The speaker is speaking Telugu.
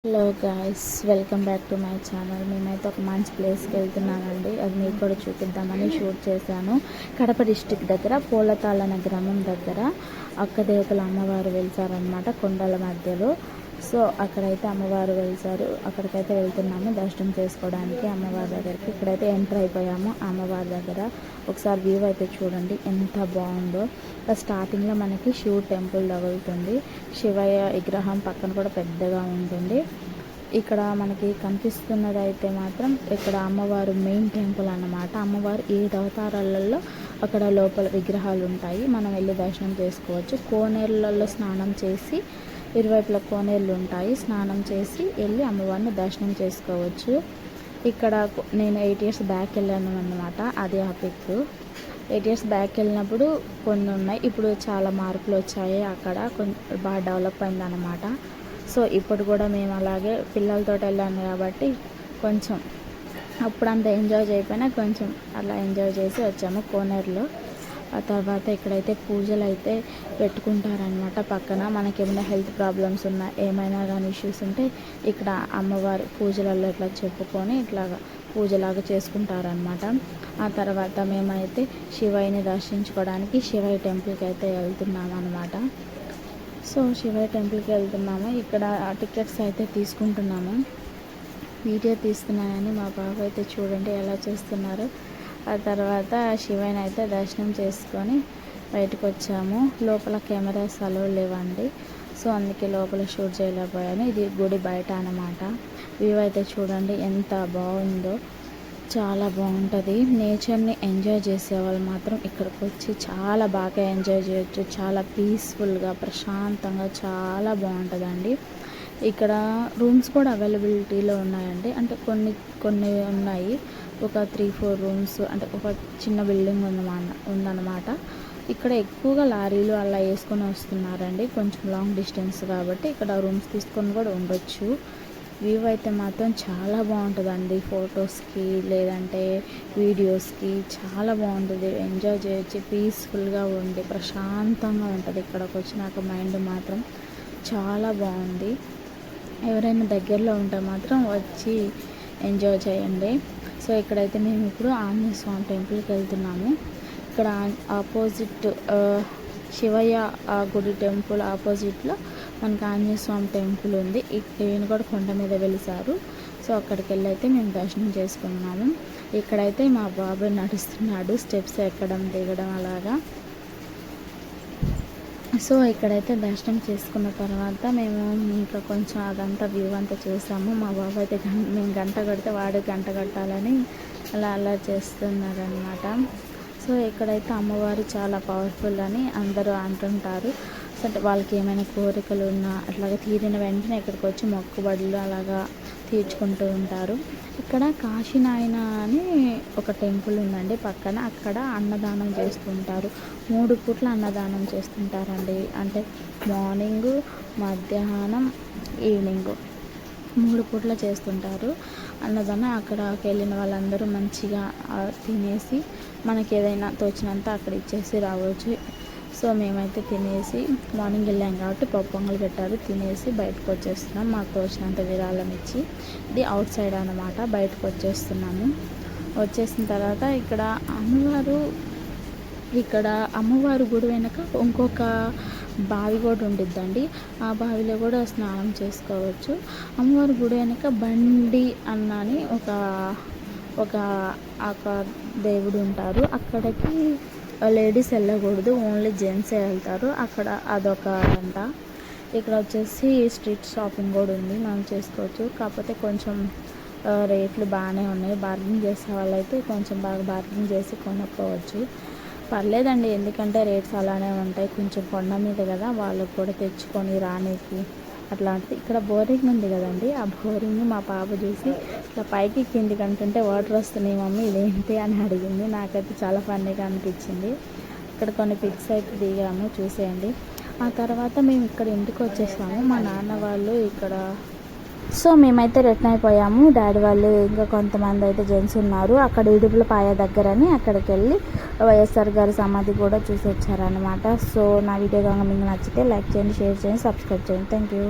Hello guys, welcome back to my channel. మేమైతే ఒక మంచి ప్లేస్కి వెళ్తున్నామండి. అది మీకు కూడా చూపిద్దామని షూట్ చేశాను. కడప డిస్టిక్ దగ్గర పూలతాళ అనే గ్రామం దగ్గర అక్కదేవతల అమ్మవారు వెళ్తారనమాట, కొండల మధ్యలో. సో అక్కడైతే అమ్మవారు వెళ్తారు. అక్కడికైతే వెళ్తున్నాము దర్శనం చేసుకోవడానికి అమ్మవారి దగ్గరికి. ఇక్కడైతే ఎంటర్ అయిపోయాము అమ్మవారి దగ్గర. ఒకసారి వ్యూ అయితే చూడండి ఎంత బాగుందో. స్టార్టింగ్లో మనకి శివ టెంపుల్ తగులుతుంది. శివయ్య విగ్రహం పక్కన కూడా పెద్దగా ఉంటుంది. ఇక్కడ మనకి కనిపిస్తున్నది అయితే మాత్రం ఇక్కడ అమ్మవారు మెయిన్ టెంపుల్ అన్నమాట. అమ్మవారు 7 అవతారాలలో అక్కడ లోపల విగ్రహాలు ఉంటాయి. మనం వెళ్ళి దర్శనం చేసుకోవచ్చు. కోనేరులలో స్నానం చేసి, ఇరువైపుల కోనేరులు ఉంటాయి, స్నానం చేసి వెళ్ళి అమ్మవారిని దర్శనం చేసుకోవచ్చు. ఇక్కడ నేను 8 years బ్యాక్ వెళ్ళాను అన్నమాట. అది ఆ పిక్. 8 years బ్యాక్ వెళ్ళినప్పుడు కొన్ని ఉన్నాయి, ఇప్పుడు చాలా మార్పులు వచ్చాయి. అక్కడ కొంచెం బాగా డెవలప్ అయింది అన్నమాట. సో ఇప్పుడు కూడా మేము అలాగే పిల్లలతో వెళ్ళాను కాబట్టి కొంచెం అప్పుడు అంత ఎంజాయ్ చేయకపోయినా కొంచెం అలా ఎంజాయ్ చేసి వచ్చాము కోనేరులో. ఆ తర్వాత ఇక్కడైతే పూజలు అయితే పెట్టుకుంటారనమాట. పక్కన మనకి ఏమైనా హెల్త్ ప్రాబ్లమ్స్ ఉన్నా, ఏమైనా కానీ ఇష్యూస్ ఉంటే ఇక్కడ అమ్మవారి పూజలలో ఇట్లా చెప్పుకొని ఇట్లాగా పూజలాగా చేసుకుంటారనమాట. ఆ తర్వాత మేమైతే శివయ్యని దర్శించుకోవడానికి శివయ్య టెంపుల్కి అయితే వెళ్తున్నాము అనమాట. సో శివయ్య టెంపుల్కి వెళ్తున్నాము. ఇక్కడ టికెట్స్ అయితే తీసుకుంటున్నాము. వీడియో తీస్తున్నానని మా బాబు అయితే చూడండి ఎలా చేస్తున్నారు. ఆ తర్వాత శివయ్యని అయితే దర్శనం చేసుకొని బయటకు వచ్చాము. లోపల కెమెరాస్ అలో లేవండి, సో అందుకే లోపల షూట్ చేయలేకపోయాను. ఇది గుడి బయట అన్నమాట. వ్యూ అయితే చూడండి ఎంత బాగుందో, చాలా బాగుంటుంది. నేచర్ని ఎంజాయ్ చేసేవాళ్ళు మాత్రం ఇక్కడికి వచ్చి చాలా బాగా ఎంజాయ్ చేయొచ్చు. చాలా పీస్ఫుల్గా, ప్రశాంతంగా చాలా బాగుంటుందండి. ఇక్కడ రూమ్స్ కూడా అవైలబిలిటీలో ఉన్నాయండి. అంటే కొన్ని ఉన్నాయి, ఒక 3-4 రూమ్స్, అంటే ఒక చిన్న బిల్డింగ్ ఉందన్నమాట. ఇక్కడ ఎక్కువగా లారీలు అలా వేసుకొని వస్తున్నారండి, కొంచెం లాంగ్ డిస్టెన్స్ కాబట్టి ఇక్కడ రూమ్స్ తీసుకొని కూడా ఉండొచ్చు. వ్యూ అయితే మాత్రం చాలా బాగుంటుందండి, ఫొటోస్కి లేదంటే వీడియోస్కి చాలా బాగుంటుంది. ఎంజాయ్ చేయొచ్చు, పీస్ఫుల్గా ఉండి ప్రశాంతంగా ఉంటుంది. ఇక్కడికి వచ్చినాక మైండ్ మాత్రం చాలా బాగుంది. ఎవరైనా దగ్గరలో ఉంటే మాత్రం వచ్చి ఎంజాయ్ చేయండి. సో ఇక్కడైతే మేము ఇప్పుడు ఆంజనేయ స్వామి టెంపుల్కి వెళ్తున్నాము. ఇక్కడ ఆపోజిట్ శివయ్య గుడి టెంపుల్ ఆపోజిట్లో మనకి ఆంజనేయ స్వామి టెంపుల్ ఉంది. ఈయన కూడా కొండ మీద వెలిసారు. సో అక్కడికి వెళ్ళి అయితే మేము దర్శనం చేసుకున్నాము. ఇక్కడైతే మా బాబాయ్ నడుస్తున్నాడు, స్టెప్స్ ఎక్కడం దిగడం అలాగా. సో ఇక్కడైతే దర్శనం చేసుకున్న తర్వాత మేము ఇంకా కొంచెం అదంతా వ్యూ అంతా చూసాము. మా బాబు అయితే మేము గంట కొడితే వాడు గంట కట్టాలని అలా చేస్తున్నారు అనమాట. సో ఇక్కడైతే అమ్మవారు చాలా పవర్ఫుల్ అని అందరూ అంటుంటారు. సో అంటే వాళ్ళకి ఏమైనా కోరికలు ఉన్నా అట్లాగే తీరిన వెంటనే ఇక్కడికి వచ్చి మొక్కుబడులు అలాగా తీర్చుకుంటూ ఉంటారు. ఇక్కడ కాశీనాయన అని ఒక టెంపుల్ ఉందండి పక్కన. అక్కడ అన్నదానం చేస్తుంటారు. 3 పూట్ల అన్నదానం చేస్తుంటారండి. అంటే మార్నింగ్, మధ్యాహ్నం, ఈవినింగ్ 3 పూట్ల చేస్తుంటారు అన్నదానం. అక్కడికి వెళ్ళిన వాళ్ళందరూ మంచిగా తినేసి మనకి ఏదైనా తోచినంత అక్కడ ఇచ్చేసి రావచ్చు. సో మేమైతే తినేసి మార్నింగ్ వెళ్ళాం కాబట్టి పప్పు పొంగల్ పెట్టారు, తినేసి బయటకు వచ్చేస్తున్నాం. మాకు తోచినంత విరాళం ఇచ్చి. ఇది అవుట్ సైడ్ అన్నమాట. బయటకు వచ్చేస్తున్నాము. వచ్చేసిన తర్వాత ఇక్కడ అమ్మవారు గుడి వెనక ఇంకొక బావి కూడా ఉండిద్దండి. ఆ బావిలో కూడా స్నానం చేసుకోవచ్చు. అమ్మవారి గుడి వెనక బండి అన్నని ఒక దేవుడు ఉంటారు. అక్కడికి లేడీస్ వెళ్ళకూడదు, ఓన్లీ జెంట్సే వెళ్తారు. అక్కడ అదొక అంట. ఇక్కడ వచ్చేసి స్ట్రీట్ షాపింగ్ కూడా ఉంది, మనం చేసుకోవచ్చు. కాకపోతే కొంచెం రేట్లు బాగానే ఉన్నాయి. బార్గెనింగ్ చేసే వాళ్ళైతే కొంచెం బాగా బార్గెనింగ్ చేసి కొనుక్కోవచ్చు. పర్లేదండి, ఎందుకంటే రేట్స్ అలానే ఉంటాయి. కొంచెం కొండ మీద కదా, వాళ్ళకు కూడా తెచ్చుకొని రానికి అట్లాంటిది. ఇక్కడ బోరింగ్ ఉంది కదండి, ఆ బోరింగ్ మా పాప చూసి ఇట్లా పైకి కిందికి అంటుంటే వాటర్ వస్తున్నాయి మమ్మీ ఇదేంటి అని అడిగింది. నాకైతే చాలా ఫన్నీగా అనిపించింది. ఇక్కడ కొన్ని పిక్స్ అయితే దిగాము, చూసేయండి. ఆ తర్వాత మేము ఇక్కడ ఇంటికి వచ్చేసాము. మా నాన్న వాళ్ళు ఇక్కడ. సో మేమైతే రిటర్న్ అయిపోయాము. డాడీ వాళ్ళు ఇంకా కొంతమంది అయితే జెంట్స్ ఉన్నారు అక్కడ ఇడుపులపాయ దగ్గరని. అక్కడికి వెళ్ళి వైఎస్ఆర్ గారి సమాధి కూడా చూసి వచ్చారనమాట. సో నా వీడియో కనుక మీకు నచ్చితే లైక్ చేయండి, షేర్ చేయండి, సబ్స్క్రైబ్ చేయండి. Thank you.